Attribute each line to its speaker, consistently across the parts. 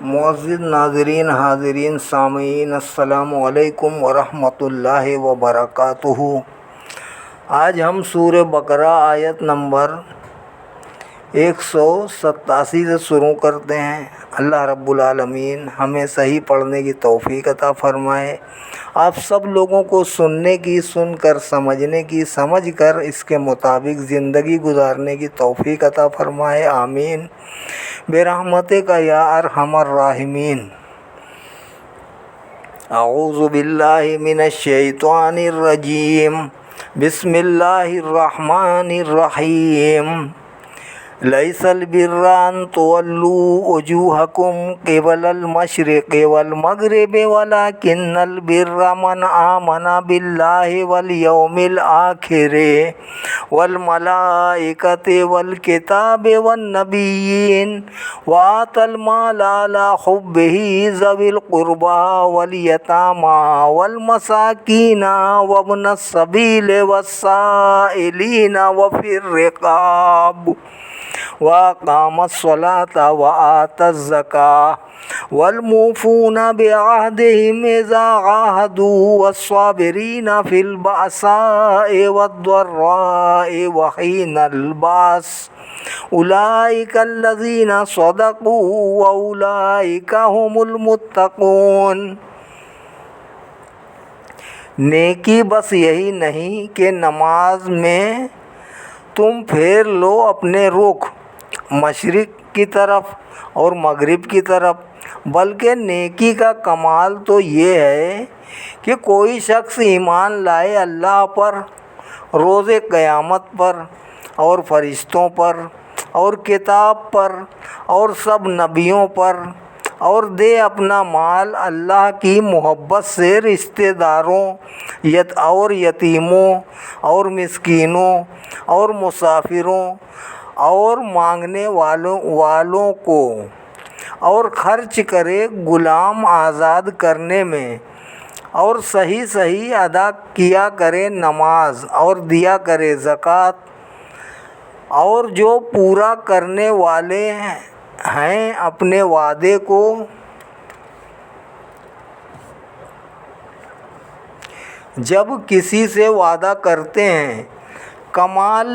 Speaker 1: معزز ناظرین، حاضرین، سامعین، السلام علیکم ورحمۃ اللہ وبرکاتہ۔ آج ہم سورہ بقرہ آیت نمبر 187 سے شروع کرتے ہیں۔ اللہ رب العالمین ہمیں صحیح پڑھنے کی توفیق عطا فرمائے، آپ سب لوگوں کو سننے کی، سن کر سمجھنے کی، سمجھ کر اس کے مطابق زندگی گزارنے کی توفیق عطا فرمائے، آمین برحمتک یا ارحم الراحمین۔ اعوذ باللہ من الشیطان الرجیم، بسم اللہ الرحمن الرحیم۔ لیس البر ان تولوا وجوہکم قبل المشرق والمغرب ولکن البر من آمن باللہ والیوم الآخر والملائکۃ والکتاب والنبیین وآتى المال علی حبہ ذوی القربى والیتامى والمساکین وابن السبیل والسائلین وفی الرقاب وَأَقَامَ الصَّلَاةَ وَآتَى الزَّكَاةَ وَالْمُوفُونَ بِعَهْدِهِمْ إِذَا عَاهَدُوا وَالصَّابِرِينَ فِي الْبَأْسَاءِ وَالضَّرَّاءِ وَحِينَ الْبَأْسِ أُولَئِكَ الَّذِينَ صَدَقُوا وَأُولَئِكَ هُمُ الْمُتَّقُونَ۔ نیکی بس یہی نہیں کہ نماز میں تم پھیر لو اپنے رخ مشرق کی طرف اور مغرب کی طرف، بلکہ نیکی کا کمال تو یہ ہے کہ کوئی شخص ایمان لائے اللہ پر، روز قیامت پر اور فرشتوں پر اور کتاب پر اور سب نبیوں پر، اور دے اپنا مال اللہ کی محبت سے رشتہ داروں اور یتیموں اور مسکینوں اور مسافروں اور مانگنے والوں کو، اور خرچ کرے غلام آزاد کرنے میں، اور صحیح ادا کیا کرے نماز اور دیا کرے زکوٰۃ، اور جو پورا کرنے والے ہیں اپنے وعدے کو۔ جب کسی سے وعدہ کرتے ہیں کمال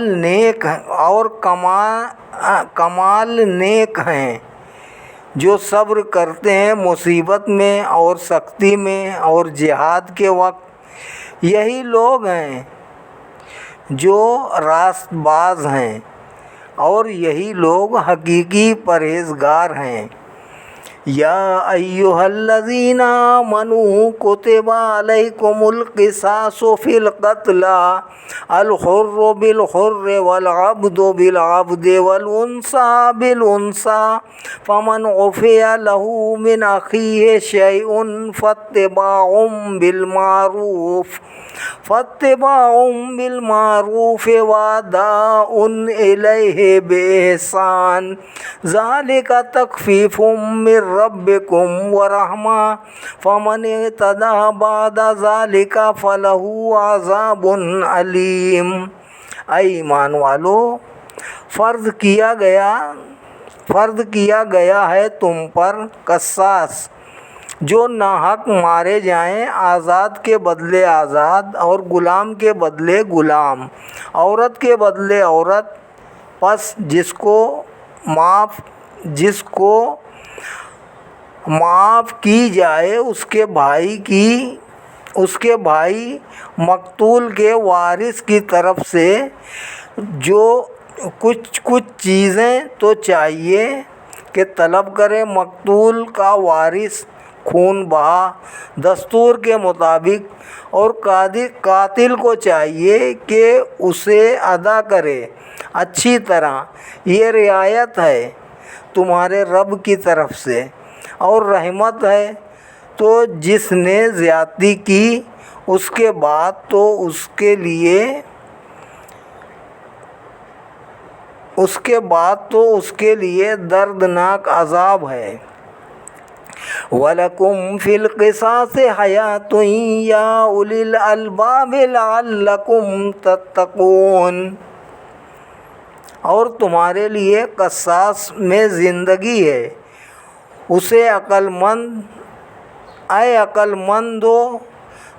Speaker 1: نیک ہیں، جو صبر کرتے ہیں مصیبت میں اور سختی میں اور جہاد کے وقت، یہی لوگ ہیں جو راست باز ہیں، اور یہی لوگ حقیقی پرہیزگار ہیں۔ یا ایھا الذین آمنوا کتب علیکم القصاص فی القتلی الحر بالحر والعبد بالعبد والانثی بالانثی فمن عفی لہ من اخیہ شیء فاتباع بالمعروف واداء الیہ بإحسان ذلک تخفیف من ربکم ورحمہ فمن اعتدی بعد ذلک فلہ عذاب علیم۔ اے ایمان والو، فرض کیا گیا ہے تم پر قصاص، جو ناحق مارے جائیں، آزاد کے بدلے آزاد اور غلام کے بدلے غلام، عورت کے بدلے عورت، پس جس کو معاف کی جائے اس کے بھائی مقتول کے وارث کی طرف سے جو کچھ چیزیں تو چاہیے کہ طلب کرے۔ مقتول کا وارث خون بہا دستور کے مطابق، اور قاتل کو چاہیے کہ اسے ادا کرے اچھی طرح۔ یہ رعایت ہے تمہارے رب کی طرف سے اور رحمت ہے، تو جس نے زیادتی کی اس کے بعد تو اس کے لیے دردناک عذاب ہے۔ وَلَكُمْ فِي الْقِصَاصِ حَيَاةٌ يَا أُولِي الْأَلْبَابِ لَعَلَّكُمْ تَتَّقُونَ۔ اور تمہارے لیے قصاص میں زندگی ہے، اسے عقل مندو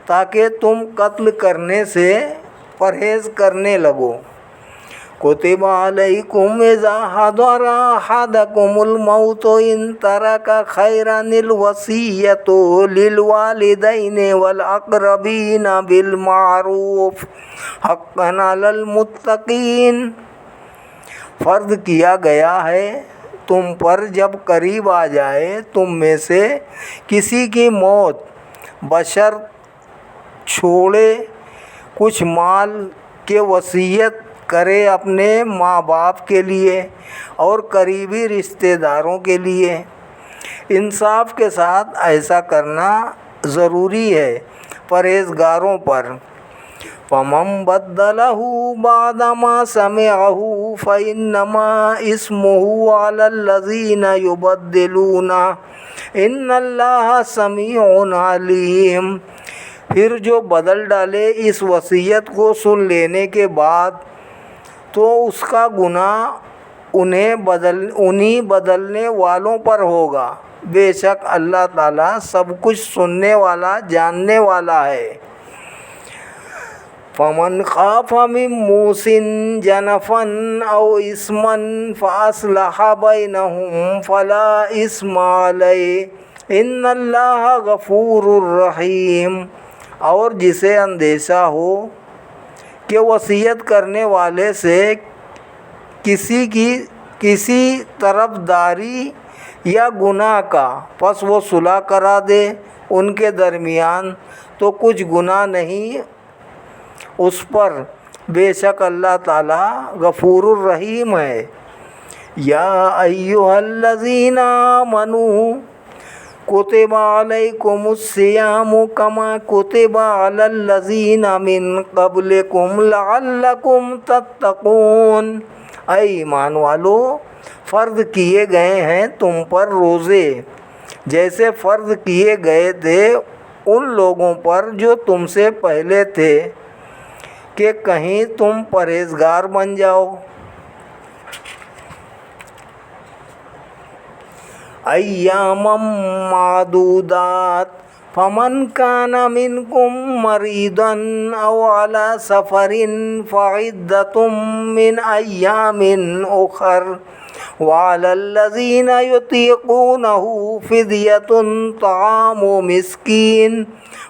Speaker 1: تاکہ تم قتل کرنے سے پرہیز کرنے لگو۔ کتب علیکم اذا حضر احدکم الموت ان ترک خیرا الوصیۃ للوالدین والاقربین بالمعروف حقا علی المتقین۔ فرض کیا گیا ہے تم پر جب قریب آ جائے تم میں سے کسی کی موت بشرط چھوڑے کچھ مال کے وصیت کرے اپنے ماں باپ کے لیے اور قریبی رشتہ داروں کے لیے۔ انصاف کے ساتھ ایسا کرنا ضروری ہے پرہیزگاروں پر۔ فَمَن بَدَّلَهُ بَعْدَ مَا سَمِعَهُ فَإِنَّمَا إِثْمُهُ عَلَى الَّذِينَ يُبَدِّلُونَهُ إِنَّ اللَّهَ سَمِيعٌ عَلِيمٌ۔ پھر جو بدل ڈالے اس وصیت کو سن لینے کے بعد تو اس کا گناہ انہی بدلنے والوں پر ہوگا، بے شک اللہ تعالیٰ سب کچھ سننے والا جاننے والا ہے۔ فَمَنْ خَافَ مِن مُوصٍ جَنَفًا أَوْ إِثْمًا فَأَصْلَحَ بَيْنَهُمْ فَلَا إِثْمَ عَلَيْهِ إِنَّ اللَّهَ غَفُورٌ رَحِيمٌ۔ اور جسے اندیشہ ہو کہ وصیت کرنے والے سے کسی طرف داری یا گناہ کا، پس وہ صلح کرا دے ان کے درمیان تو کچھ گناہ نہیں اس پر، بے شک اللہ تعالیٰ غفور الرحیم ہے۔ یا ایہا الذین آمنوا کتب علیکم الصیام کما کتب علی الذین من قبلکم لعلکم تتقون۔ اے ایمان والو، فرض کیے گئے ہیں تم پر روزے جیسے فرض کیے گئے تھے ان لوگوں پر جو تم سے پہلے تھے کہ کہیں تم پرہیزگار بن جاؤ۔ ایاما معدودات فمن کان منکم مریضا او علی سفر فعدۃ من ایام اخر وعلی الذین یطیقونہ فدیۃ طعام مسکین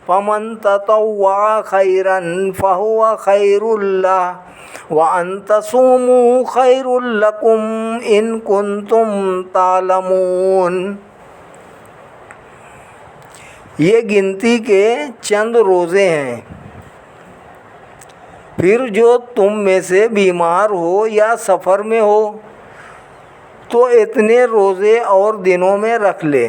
Speaker 1: فمن تطوع خیرا فہو خیر لہ وَأَن تَصُومُوا خَيْرٌ لَكُمْ إِن كُنتُمْ تَعْلَمُونَ۔ یہ گنتی کے چند روزے ہیں۔ پھر جو تم میں سے بیمار ہو یا سفر میں ہو تو اتنے روزے اور دنوں میں رکھ لے،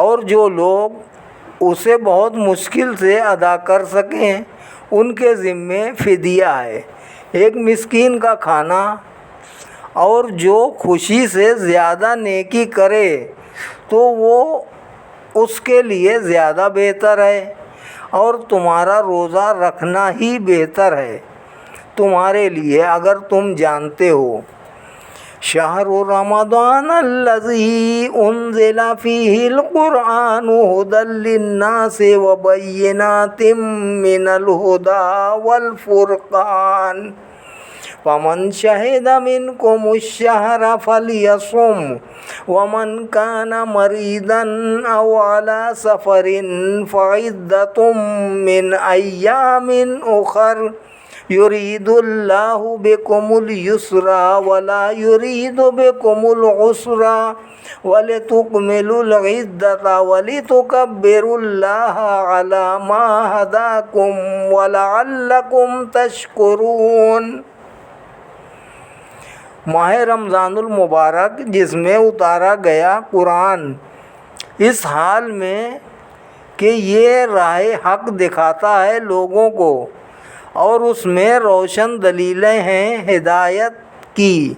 Speaker 1: اور جو لوگ اسے بہت مشکل سے ادا کر سکیں ان کے ذمے فدیہ ہے، ایک مسکین کا کھانا، اور جو خوشی سے زیادہ نیکی کرے تو وہ اس کے لیے زیادہ بہتر ہے، اور تمہارا روزہ رکھنا ہی بہتر ہے تمہارے لیے اگر تم جانتے ہو۔ شہر رمضان الذی انزل فیہ القرآن ھدی للناس وبینات من الھدی والفرقان فمن شہد منکم الشہر فلیصم ومن کان مریضا او علی سفر فعدۃ من ایام اخر یرید اللہ بکم الیسر ولا یرید بکم العسر ولتکملوا العدۃ ولتکبروا اللہ علی ما ھداکم ولعلکم تشکرون۔ ماہ رمضان المبارک جس میں اتارا گیا قرآن اس حال میں کہ یہ راہ حق دکھاتا ہے لوگوں کو، اور اس میں روشن دلیلیں ہیں ہدایت کی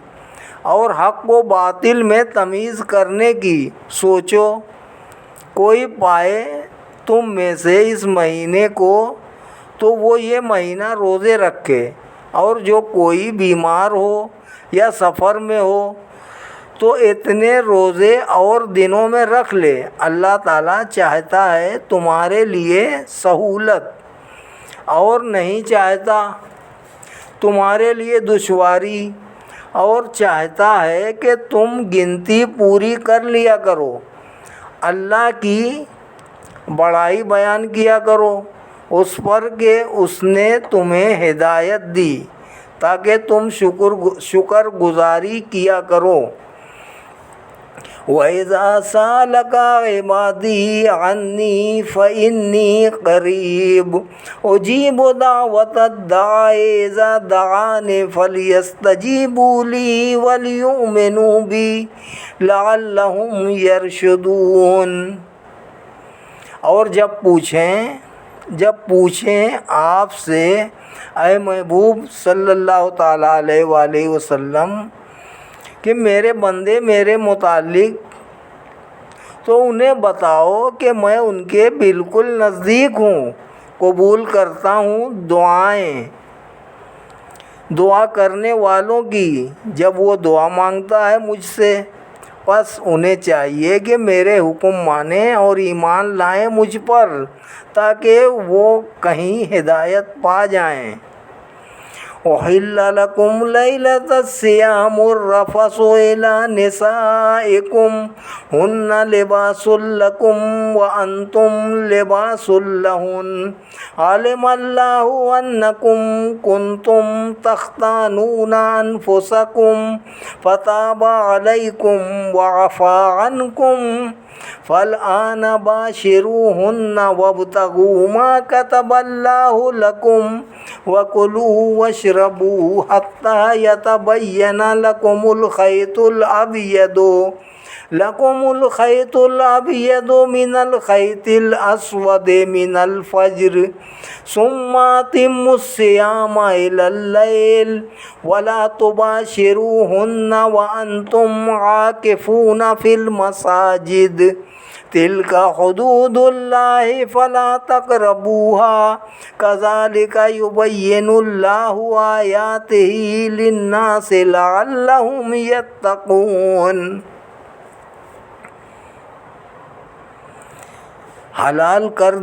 Speaker 1: اور حق و باطل میں تمیز کرنے کی۔ سوچو کوئی پائے تم میں سے اس مہینے کو تو وہ یہ مہینہ روزے رکھے، اور جو کوئی بیمار ہو یا سفر میں ہو تو اتنے روزے اور دنوں میں رکھ لے۔ اللہ تعالیٰ چاہتا ہے تمہارے لیے سہولت اور نہیں چاہتا تمہارے لیے دشواری، اور چاہتا ہے کہ تم گنتی پوری کر لیا کرو، اللہ کی بڑائی بیان کیا کرو اس پر کہ اس نے تمہیں ہدایت دی تاکہ تم شکر گزاری کیا کرو۔ وَإِذَا سَأَلَكَ عِبَادِي عَنِّي فَإِنِّي قَرِيبٌ أُجِيبُ دَعْوَةَ الدَّاعِ إِذَا دَعَانِ فَلْيَسْتَجِيبُوا لِي وَلْيُؤْمِنُوا بِي لَعَلَّهُمْ يَرْشُدُونَ۔ اور جب پوچھیں آپ سے اے محبوب صلی اللہ تعالیٰ علیہ وآلہ وسلم کہ میرے بندے میرے متعلق، تو انہیں بتاؤ کہ میں ان کے بالکل نزدیک ہوں، قبول کرتا ہوں دعا کرنے والوں کی جب وہ دعا مانگتا ہے مجھ سے۔ پس انہیں چاہیے کہ میرے حکم مانیں اور ایمان لائیں مجھ پر تاکہ وہ کہیں ہدایت پا جائیں۔ أحل لكم ليلة الصيام الرفث إلى نسائكم هن لباس لكم وأنتم لباس لهن علم الله أنكم كنتم تختانون أنفسكم فتاب عليكم وعفى عنكم فالآن باشروهن وابتغوا ما كتب الله لكم وكلوا واشربوا حتى يتبين لكم الخيط الأبيض من الخيط الأسود من الفجر ثم أتموا الصيام إلى الليل ولا تباشروهن وأنتم عاكفون في المساجد تلك حدود الله فلا تقربوها كذلك يبين الله آياته للناس لعلهم يتقون۔ حلال کر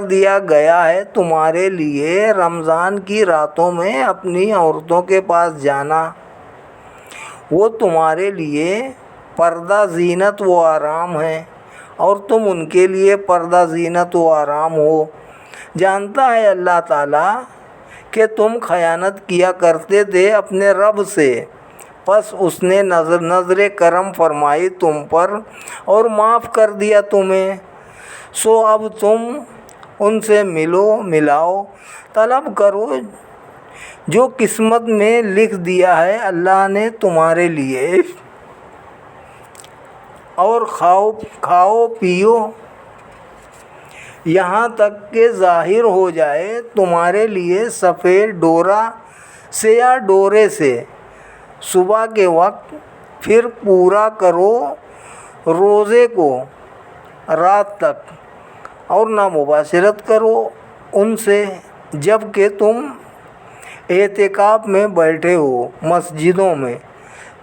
Speaker 1: دیا گیا ہے تمہارے لیے رمضان کی راتوں میں اپنی عورتوں کے پاس جانا، وہ تمہارے لیے پردہ زینت و آرام ہے اور تم ان کے لیے پردہ زینت و آرام ہو۔ جانتا ہے اللہ تعالیٰ کہ تم خیانت کیا کرتے تھے اپنے رب سے، پس اس نے نظر کرم فرمائی تم پر اور معاف کر دیا تمہیں، سو اب تم ان سے ملاؤ طلب کرو جو قسمت میں لکھ دیا ہے اللہ نے تمہارے لیے، اور کھاؤ پیو یہاں تک کہ ظاہر ہو جائے تمہارے لیے سفید ڈورا سیاہ ڈورے سے صبح کے وقت، پھر پورا کرو روزے کو رات تک اور نہ مباشرت کرو ان سے جب کہ تم اعتکاف میں بیٹھے ہو مسجدوں میں۔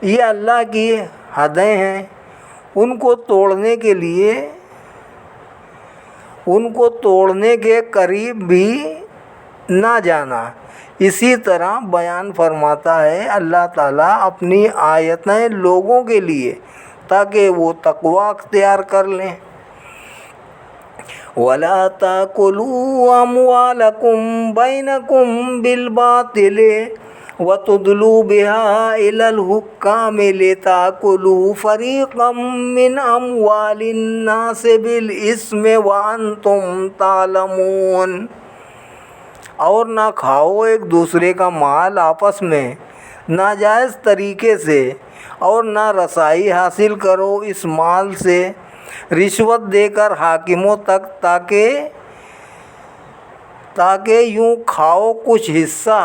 Speaker 1: یہ اللہ کی حدیں ہیں، ان کو توڑنے کے قریب بھی نہ جانا۔ اسی طرح بیان فرماتا ہے اللہ تعالیٰ اپنی آیتیں لوگوں کے لیے تاکہ وہ تقوی اختیار کر لیں۔ وَلَا تَأْكُلُوا أَمْوَالَكُمْ بَيْنَكُمْ بِالْبَاطِلِ وَتُدْلُوا بِهَا إِلَى الْحُكَّامِ لِتَأْكُلُوا فَرِيقًا مِّنْ أَمْوَالِ النَّاسِ بِالْإِثْمِ وَأَنْتُمْ تَعْلَمُونَ۔ اور نہ کھاؤ ایک دوسرے کا مال آپس میں ناجائز طریقے سے، اور نہ رسائی حاصل کرو اس مال سے رشوت دے کر حاکموں تک تاکہ یوں کھاؤ کچھ حصہ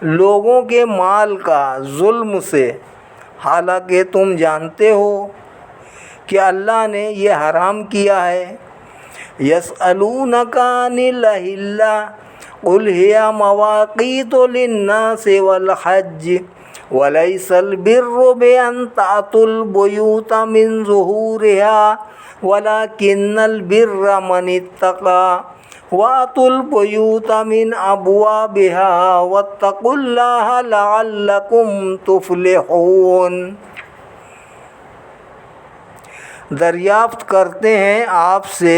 Speaker 1: لوگوں کے مال کا ظلم سے، حالانکہ تم جانتے ہو کہ اللہ نے یہ حرام کیا ہے۔ يَسْأَلُونَكَ عَنِ الْأَهِلَّةِ قُلْ هِيَ مَوَاقِيتُ لِلنَّاسِ وَالْحَجِّ وَلَيْسَ الْبِرُّ بِأَنْ تَأْتُوا الْبُيُوتَ مِنْ ظُهُورِهَا وَلَكِنَّ الْبِرَّ مَنِ اتَّقَى وَأْتُوا الْبُيُوتَ مِنْ أَبْوَابِهَا وَاتَّقُوا اللَّهَ لَعَلَّكُمْ تُفْلِحُونَ۔ دریافت کرتے ہیں آپ سے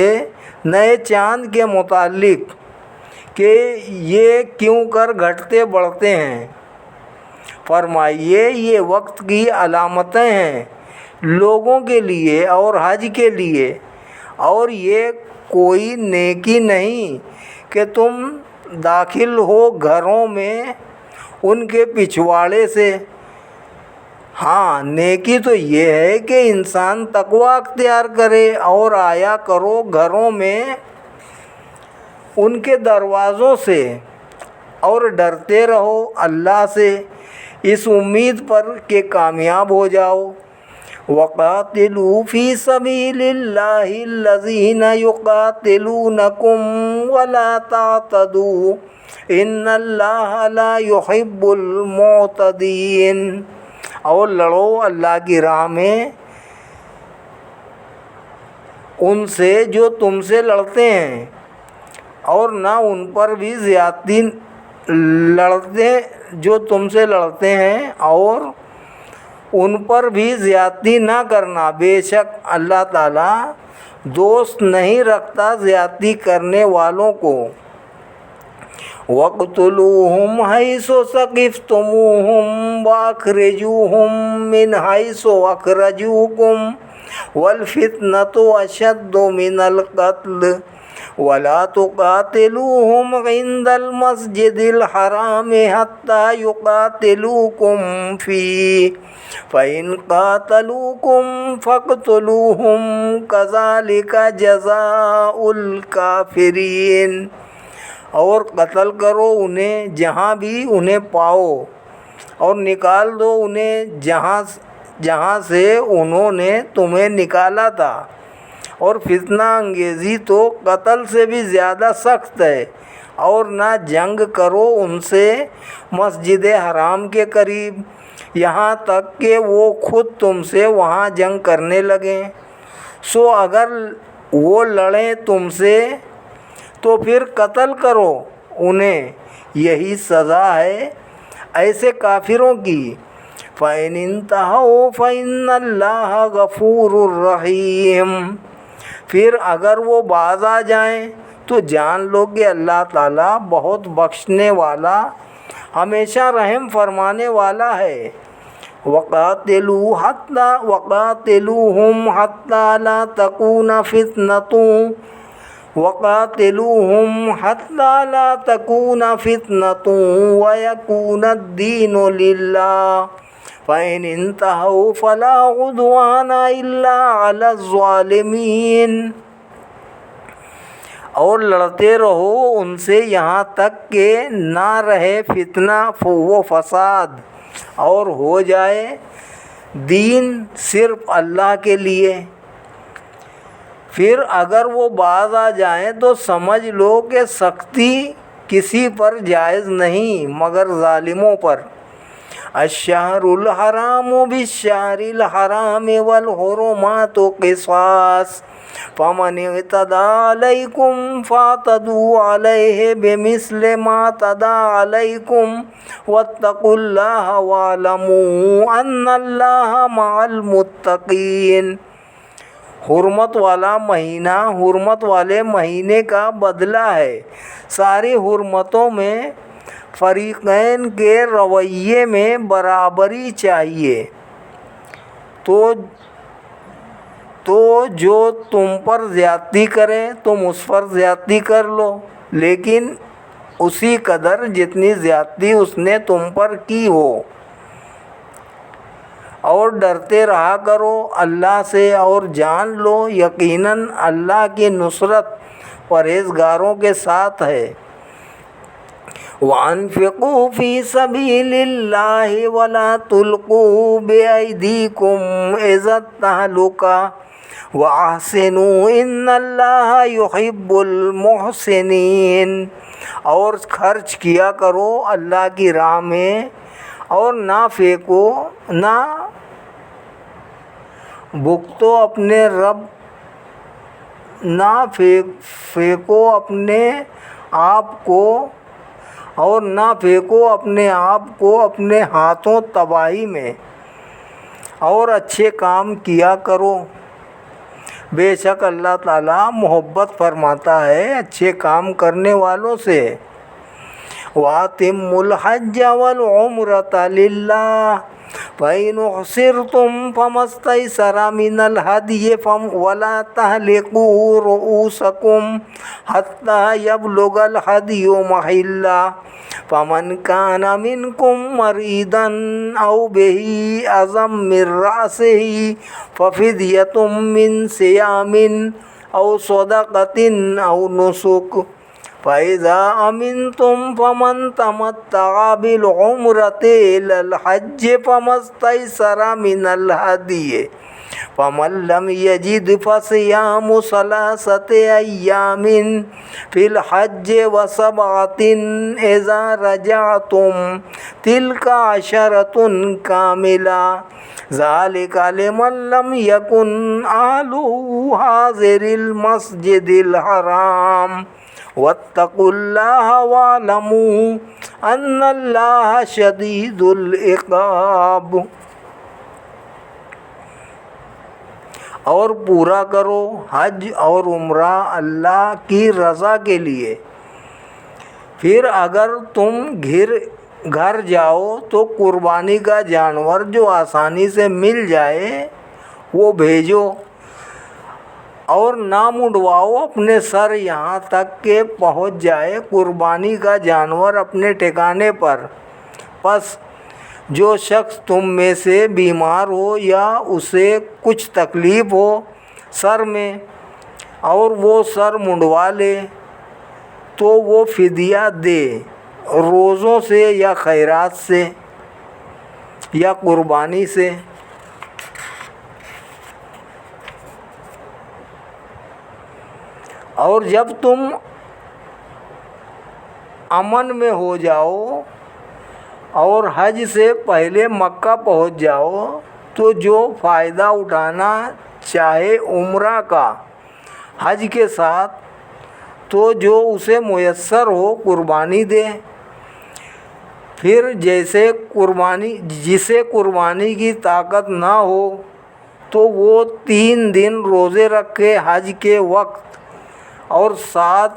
Speaker 1: نئے چاند کے متعلق کہ یہ کیوں کر گھٹتے بڑھتے ہیں۔ فرمائیے یہ وقت کی علامتیں ہیں لوگوں کے لیے اور حج کے لیے، اور یہ کوئی نیکی نہیں کہ تم داخل ہو گھروں میں ان کے پچھواڑے سے۔ ہاں، نیکی تو یہ ہے کہ انسان تقوی اختیار کرے اور آیا کرو گھروں میں ان کے دروازوں سے، اور ڈرتے رہو اللہ سے اس امید پر کہ کامیاب ہو جاؤ۔ وَقَاتِلُوا فِي سَبِيلِ اللَّهِ الَّذِينَ يُقَاتِلُونَكُمْ وَلَا تَعْتَدُوا إِنَّ اللَّهَ لَا يُحِبُّ الْمُعْتَدِينَ۔ اور لڑو اللہ کی راہ میں ان سے جو تم سے لڑتے ہیں، اور نہ ان پر بھی زیادتی ان پر بھی زیادتی نہ کرنا، بے شک اللہ تعالیٰ دوست نہیں رکھتا زیادتی کرنے والوں کو۔ وَاقْتُلُوهُمْ حَيْثُ ثَقِفْتُمُوهُمْ وَأَخْرِجُوهُمْ مِنْ حَيْثُ أَخْرَجُوكُمْ وَالْفِتْنَةُ أَشَدُّ مِنَ الْقَتْلِ وَلَا تُقَاتِلُوهُمْ عِنْدَ الْمَسْجِدِ الْحَرَامِ حَتَّى يُقَاتِلُوكُمْ فِيهِ فَإِنْ قَاتَلُوكُمْ فَاقْتُلُوهُمْ كَذَلِكَ جَزَاءُ الْكَافِرِينَ۔ اور قتل کرو انہیں جہاں بھی انہیں پاؤ، اور نکال دو انہیں جہاں سے انہوں نے تمہیں نکالا تھا، اور فتنہ انگیزی تو قتل سے بھی زیادہ سخت ہے۔ اور نہ جنگ کرو ان سے مسجد حرام کے قریب یہاں تک کہ وہ خود تم سے وہاں جنگ کرنے لگیں، سو اگر وہ لڑیں تم سے تو پھر قتل کرو انہیں، یہی سزا ہے ایسے کافروں کی۔ فَإِنِ انْتَهَوْا فَإِنَّ اللَّهَ غَفُورٌ رَحِيمٌ۔ پھر اگر وہ باز آ جائیں تو جان لو کہ اللہ تعالیٰ بہت بخشنے والا، ہمیشہ رحم فرمانے والا ہے۔ وَقَاتِلُوهُمْ حَتَّى لَا تَكُونَ فِتْنَةٌ وَيَكُونَ الدِّينُ لِلَّهِ فَإِنِ انْتَهَوْا فَلَا عُدْوَانَ إِلَّا عَلَى الظَّالِمِينَ۔ اور لڑتے رہو ان سے یہاں تک کہ نہ رہے فتنہ و فساد، اور ہو جائے دین صرف اللہ کے لیے۔ پھر اگر وہ باز آ جائیں تو سمجھ لو کہ سختی کسی پر جائز نہیں مگر ظالموں پر۔ الشہر الحرام بالشہر الحرام والحرمات قصاص فمن اعتدى علیکم فاعتدوا علیہ بمثل ما اعتدى علیکم واتقوا اللہ واعلموا ان اللہ مع المتقین۔ حرمت والا مہینہ حرمت والے مہینے کا بدلہ ہے۔ ساری حرمتوں میں فریقین کے رویے میں برابری چاہیے، تو جو تم پر زیادتی کرے تم اس پر زیادتی کر لو، لیکن اسی قدر جتنی زیادتی اس نے تم پر کی ہو۔ اور ڈرتے رہا کرو اللہ سے، اور جان لو یقیناً اللہ کی نصرت پرہیزگاروں کے ساتھ ہے۔ وَأَنفِقُوا فِي سَبِيلِ اللَّهِ وَلَا تُلْقُوا بِأَيْدِيكُمْ إِلَى التَّهْلُكَةِ وَأَحْسِنُوا إِنَّ اللَّهَ يُحِبُّ الْمُحْسِنِينَ۔ اور خرچ کیا کرو اللہ کی راہ میں اور نہ بھگتو اپنے رب، نہ پھینکو اپنے آپ کو، اور نہ پھینکو اپنے آپ کو اپنے ہاتھوں تباہی میں، اور اچھے کام کیا کرو۔ بے شک اللہ تعالیٰ محبت فرماتا ہے اچھے کام کرنے والوں سے۔ وَأَتِمُّوا الْحَجَّ وَالْعُمْرَةَ لِلَّهِ فَإِنْ أُحْصِرْتُمْ فَمَا اسْتَيْسَرَ مِنَ الْهَدْيِ وَلَا تَحْلِقُوا رُؤُوسَكُمْ حَتَّى يَبْلُغَ الْهَدْيُ مَحِلَّهُ فَمَنْ كَانَ مِنْكُمْ مَرِيضًا أَوْ بِهِ أَذًى مِّن رَّأْسِهِ فَفِدْيَةٌ مِّن صِيَامٍ أَوْ صَدَقَةٍ أَوْ نُسُكٍ فَإِذَا أَمِنْتُمْ فَمَنْ تَمَتَّعَ بِالْعُمْرَةِ إِلَى الْحَجِّ فَمَا اسْتَيْسَرَ مِنَ الْهَدْيِ فَمَنْ لَمْ يَجِدْ فَصِيَامُ ثَلَاثَةِ أَيَّامٍ فِي الْحَجِّ وَسَبْعَةٍ إِذَا رَجَعْتُمْ تِلْكَ عَشَرَةٌ كَامِلَةٌ ذَلِكَ لِمَنْ لَمْ يَكُنْ أَهْلُهُ حَاضِرِي الْمَسْجِدِ الْحَرَامِ وَاتَّقُوا اللَّهَ وَاعْلَمُوا أَنَّ اللَّهَ شَدِيدُ الْعِقَابِ۔ اور پورا کرو حج اور عمرہ اللہ کی رضا کے لیے۔ پھر اگر تم گھر جاؤ تو قربانی کا جانور جو آسانی سے مل جائے وہ بھیجو، اور نہ منڈواؤ اپنے سر یہاں تک کہ پہنچ جائے قربانی کا جانور اپنے ٹھکانے پر۔ پس جو شخص تم میں سے بیمار ہو یا اسے کچھ تکلیف ہو سر میں اور وہ سر منڈوا لے تو وہ فدیہ دے، روزوں سے یا خیرات سے یا قربانی سے۔ اور جب تم امن میں ہو جاؤ اور حج سے پہلے مکہ پہنچ جاؤ تو جو فائدہ اٹھانا چاہے عمرہ کا حج کے ساتھ تو جو اسے میسر ہو قربانی دے۔ پھر جسے قربانی کی طاقت نہ ہو تو وہ 3 دن روزے رکھے حج کے وقت اور ساتھ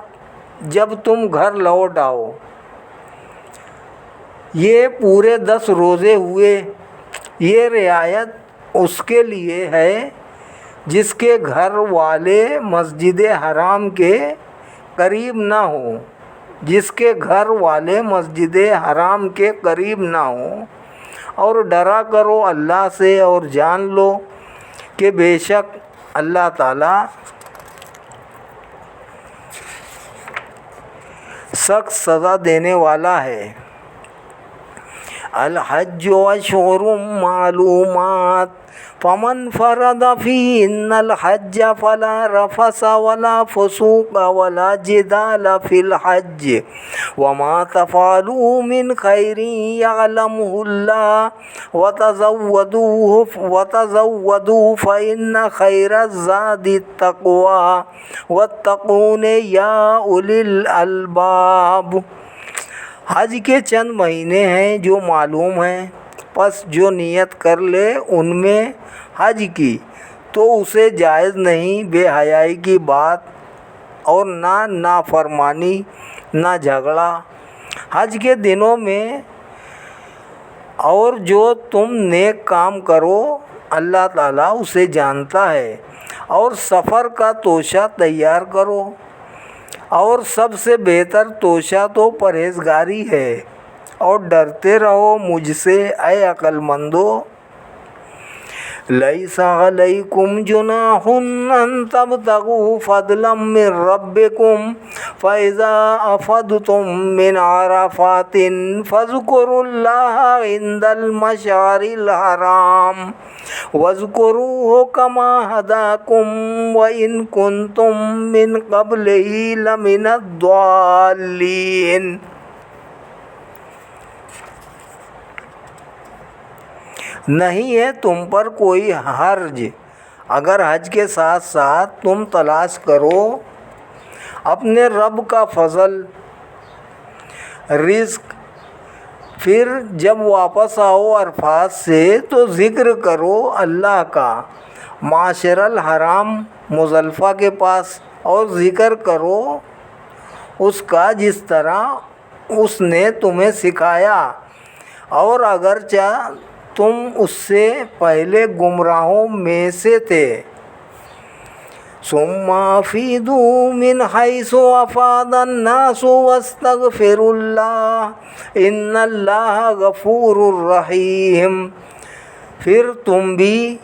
Speaker 1: جب تم گھر لوٹ آؤ۔ یہ پورے 10 روزے ہوئے۔ یہ رعایت اس کے لیے ہے جس کے گھر والے مسجد حرام کے قریب نہ ہوں، اور ڈرا کرو اللہ سے اور جان لو کہ بے شک اللہ تعالیٰ سخت سزا دینے والا ہے۔ الحج اشہر معلومات فمن فرض فیہن الحج فلا رفث ولا فسوق ولا جدال فی الحج وما تفعلوا من خیر یعلمہ اللہ وتزودوا فإن خیر الزاد التقوی واتقون یا اولی الالباب۔ حج کے چند مہینے ہیں جو معلوم ہیں، پس جو نیت کر لے ان میں حج کی تو اسے جائز نہیں بے حیائی کی بات اور نہ نافرمانی نہ جھگڑا حج کے دنوں میں، اور جو تم نیک کام کرو اللہ تعالیٰ اسے جانتا ہے۔ اور سفر کا توشہ تیار کرو، اور سب سے بہتر توشہ تو پرہیزگاری ہے، اور ڈرتے رہو مجھ سے اے عقل مندو۔ لیس علیکم جناح ان تبتغوا فضلا من ربکم فاذا افضتم من عرفات فاذکروا اللہ عند المشعر الحرام واذکروہ کما ہداکم وان کنتم من قبلہ لمن الضالین۔ نہیں ہے تم پر کوئی حرج اگر حج کے ساتھ ساتھ تم تلاش کرو اپنے رب کا فضل رزق، پھر جب واپس آؤ عرفات سے تو ذکر کرو اللہ کا معشر الحرام مزدلفہ کے پاس، اور ذکر کرو اس کا جس طرح اس نے تمہیں سکھایا، اور اگرچہ تم اس سے پہلے گمراہوں میں سے تھے۔ ثم افیضوا من حیث افاض الناس واستغفروا اللہ ان اللہ غفور رحیم۔ پھر تم بھی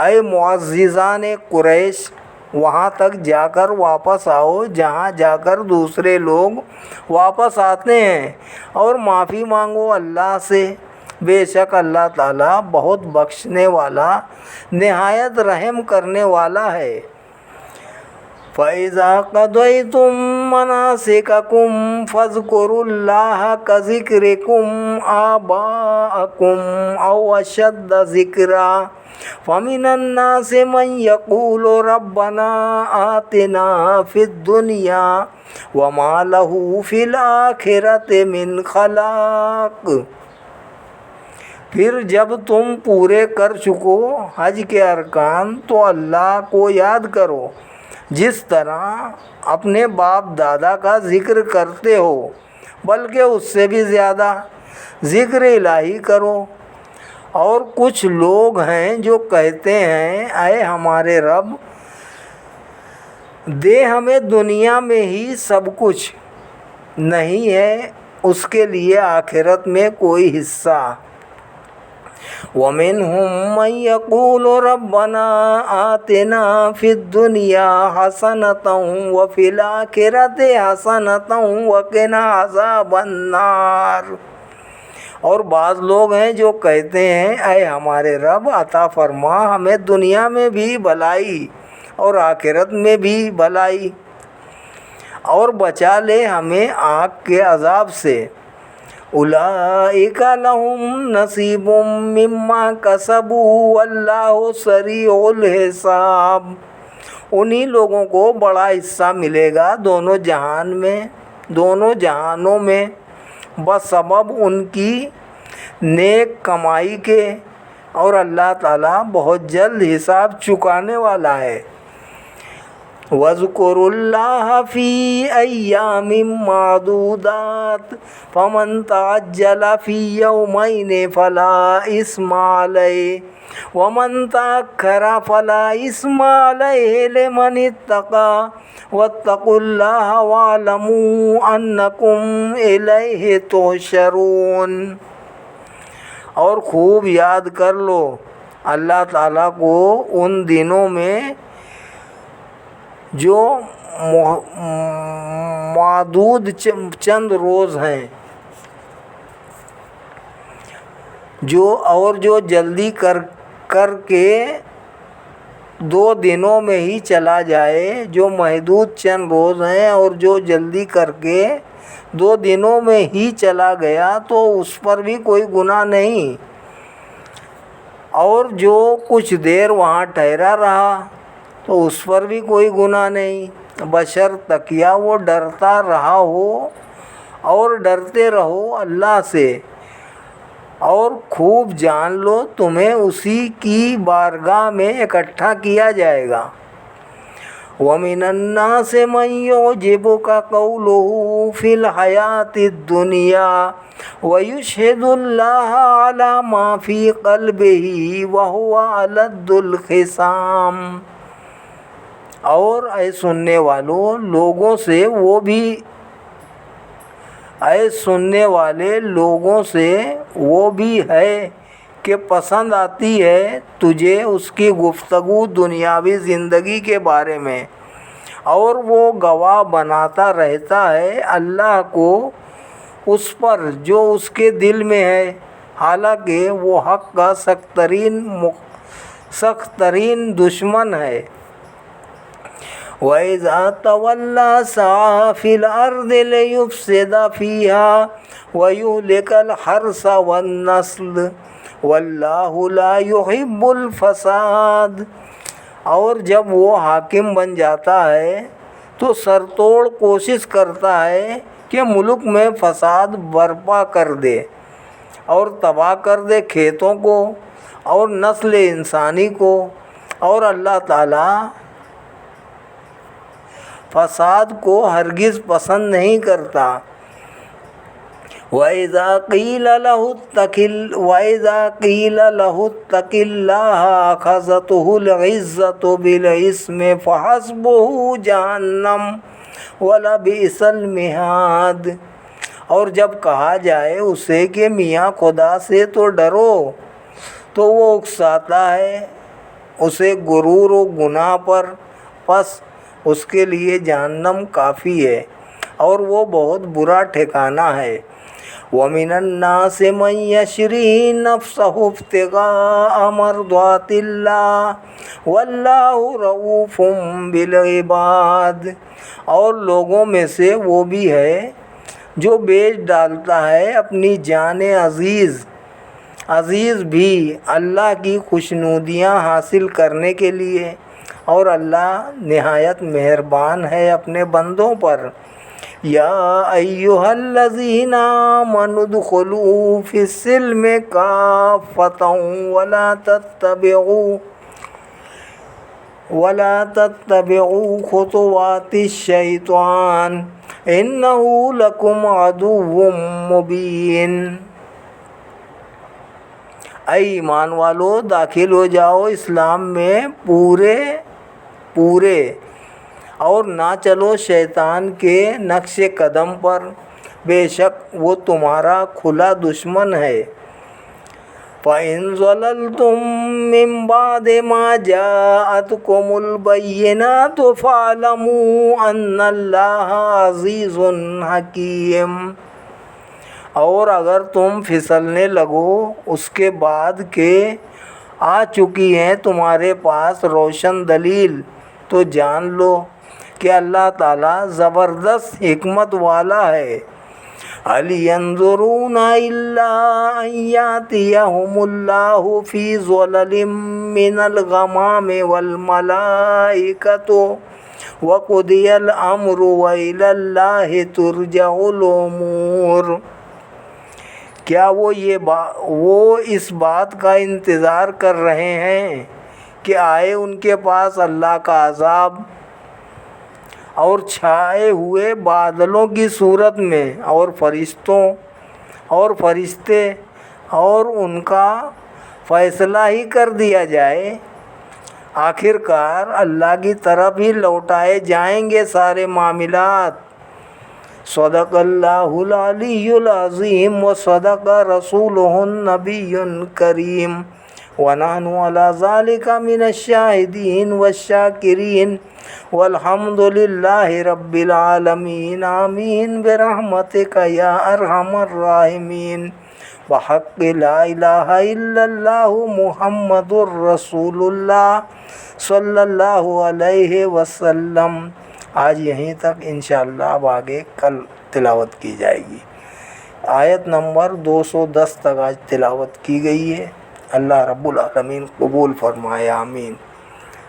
Speaker 1: اے معززان قریش وہاں تک جا کر واپس آؤ جہاں جا کر دوسرے لوگ واپس آتے ہیں، اور معافی مانگو اللہ سے، بے شک اللہ تعالیٰ بہت بخشنے والا نہایت رحم کرنے والا ہے۔ فَإِذَا قَضَيْتُم مَّنَاسِكَكُمْ فَاذْكُرُوا اللَّهَ كَذِكْرِكُمْ آبَاءَكُمْ أَوْ أَشَدَّ ذِكْرًا فَمِنَ النَّاسِ مَن يَقُولُ رَبَّنَا آتِنَا فِي الدُّنْيَا وَمَا لَهُ فِي الْآخِرَةِ مِنْ خَلَاقٍ۔ پھر جب تم پورے کر چکو حج کے ارکان تو اللہ کو یاد کرو جس طرح اپنے باپ دادا کا ذکر کرتے ہو، بلکہ اس سے بھی زیادہ ذکر الہی کرو۔ اور کچھ لوگ ہیں جو کہتے ہیں اے ہمارے رب دے ہمیں دنیا میں ہی سب کچھ، نہیں ہے اس کے لیے آخرت میں کوئی حصہ۔ وَمِنْهُمْ مَنْ يَقُولُ رَبَّنَا آتِنَا فِي الدُّنْيَا حَسَنَةً وَفِي الْآخِرَةِ حَسَنَةً وَقِنَا عَذَابَ النَّارِ۔ اور بعض لوگ ہیں جو کہتے ہیں اے ہمارے رب عطا فرما ہمیں دنیا میں بھی بھلائی اور آخرت میں بھی بھلائی، اور بچا لے ہمیں آگ کے عذاب سے۔ اولئک لہم نصیب مما کسبوا واللہ سریع الحساب۔ انہی لوگوں کو بڑا حصہ ملے گا دونوں جہانوں میں بسبب ان کی نیک کمائی کے، اور اللہ تعالیٰ بہت جلد حساب چکانے والا ہے۔ وَاذْكُرُوا اللَّهَ فِي أَيَّامٍ مَّعْدُودَاتٍ فَمَن تَعَجَّلَ فِي يَوْمَيْنِ فَلَا إِثْمَ عَلَيْهِ وَمَن تَأَخَّرَ فَلَا إِثْمَ عَلَيْهِ لِمَنِ اتَّقَىٰ وَاتَّقُوا اللَّهَ وَاعْلَمُوا أَنَّكُمْ إِلَيْهِ تُحْشَرُونَ۔ اور خوب یاد کر لو اللہ تعالیٰ کو ان دنوں میں جو معدود چند روز ہیں، جو جلدی کر کے 2 دنوں میں ہی چلا جائے، جو محدود چند روز ہیں اور جو جلدی کر کے 2 دنوں میں ہی چلا گیا تو اس پر بھی کوئی گناہ نہیں، اور جو کچھ دیر وہاں ٹھہرا رہا تو اس پر بھی کوئی گناہ نہیں، بشرطیکہ وہ ڈرتا رہا ہو، اور ڈرتے رہو اللہ سے، اور خوب جان لو تمہیں اسی کی بارگاہ میں اکٹھا کیا جائے گا۔ وَمِنَ النَّاسِ مَن يُعْجِبُكَ قَوْلُهُ فِي الْحَيَاةِ الدُّنْيَا وَيُشْهِدُ اللَّهَ عَلَى مَا فِي قَلْبِهِ وَهُوَ أَلَدُّ الْخِصَامِ۔ اور اے سننے والے لوگوں سے وہ بھی ہے کہ پسند آتی ہے تجھے اس کی گفتگو دنیاوی زندگی کے بارے میں، اور وہ گواہ بناتا رہتا ہے اللہ کو اس پر جو اس کے دل میں ہے، حالانکہ وہ حق کا سخت ترین دشمن ہے۔ وَإِذَا تَوَلَّىٰ سَعَىٰ فِي الْأَرْضِ لِيُفْسِدَ فِيهَا وَيُهْلِكَ الْحَرْثَ وَالنَّسْلَ واللہ لا يحب الفساد. اور جب وہ حاکم بن جاتا ہے تو سر توڑ کوشش کرتا ہے کہ ملک میں فساد برپا کر دے اور تباہ کر دے کھیتوں کو اور نسل انسانی کو. اور اللہ تعالیٰ فساد کو ہرگز پسند نہیں کرتا. وَإِذَا قِيلَ لَهُ اتَّقِ اللَّهَ أَخَذَتْهُ الْعِزَّةُ بِالْإِثْمِ فَحَسْبُهُ جَهَنَّمُ وَلَبِئْسَ الْمِهَادُ. اور جب کہا جائے اسے کہ میاں خدا سے تو ڈرو تو وہ اکساتا ہے اسے غرور و گناہ پر، پس اس کے لیے جہنم کافی ہے اور وہ بہت برا ٹھکانہ ہے. وَمِنَ النَّاسِ مَن يَشْرِي نَفْسَهُ ابْتِغَاءَ مَرْضَاتِ اللَّهِ وَاللَّهُ رَءُوفٌ بِالْعِبَادِ. اور لوگوں میں سے وہ بھی ہے جو بیچ ڈالتا ہے اپنی جان عزیز بھی اللہ کی خوشنودیاں حاصل کرنے کے لیے، اور اللہ نہایت مہربان ہے اپنے بندوں پر. یا ایھا الذین آمنوا ادخلوا فی السلم کافۃ ولا تتبعوا خطوات الشیطان انہ لکم عدو مبین. اے ایمان والو، داخل ہو جاؤ اسلام میں پورے اور نہ چلو شیطان کے نقش قدم پر، بے شک وہ تمہارا کھلا دشمن ہے. فَإِن ضَلَلْتُم مِّن بَعْدِ مَا جَاءَتْكُمُ الْبَيِّنَاتُ فَاعْلَمُوا أَنَّ اللَّهَ عَزِيزٌ حَكِيمٌ. اور اگر تم پھسلنے لگو اس کے بعد کہ آ چکی ہیں تمہارے پاس روشن دلیل، تو جان لو کہ اللہ تعالیٰ زبردست حکمت والا ہے. هَلْ يَنظُرُونَ إِلَّا أَن يَأْتِيَهُمُ اللَّهُ فِي ظُلَلٍ مِّنَ الْغَمَامِ وَالْمَلَائِكَةُ وَقُضِيَ الْأَمْرُ وَإِلَى اللَّهِ تُرْجَعُ الْأُمُورُ. کیا وہ اس بات کا انتظار کر رہے ہیں کہ آئے ان کے پاس اللہ کا عذاب اور چھائے ہوئے بادلوں کی صورت میں، اور فرشتے اور ان کا فیصلہ ہی کر دیا جائے. آخر کار اللہ کی طرف ہی لوٹائے جائیں گے سارے معاملات. صدق اللہ العلی العظیم وصدق رسولہ النبی الکریم ونحن علی ذلک من الشاہدین والشاکرین والحمد للہ رب العالمین. آمین برحمتک یا ارحم الراحمین. بحق لا الہ الا اللہ محمد الرسول اللہ صلی اللہ علیہ وسلم. آج یہیں تک، انشاءاللہ اب آگے کل تلاوت کی جائے گی. آیت نمبر 210 تک آج تلاوت کی گئی ہے. اللہ رب العالمین قبول فرمائے. آمین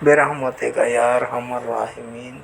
Speaker 1: برحمتک یا ارحم الراحمین.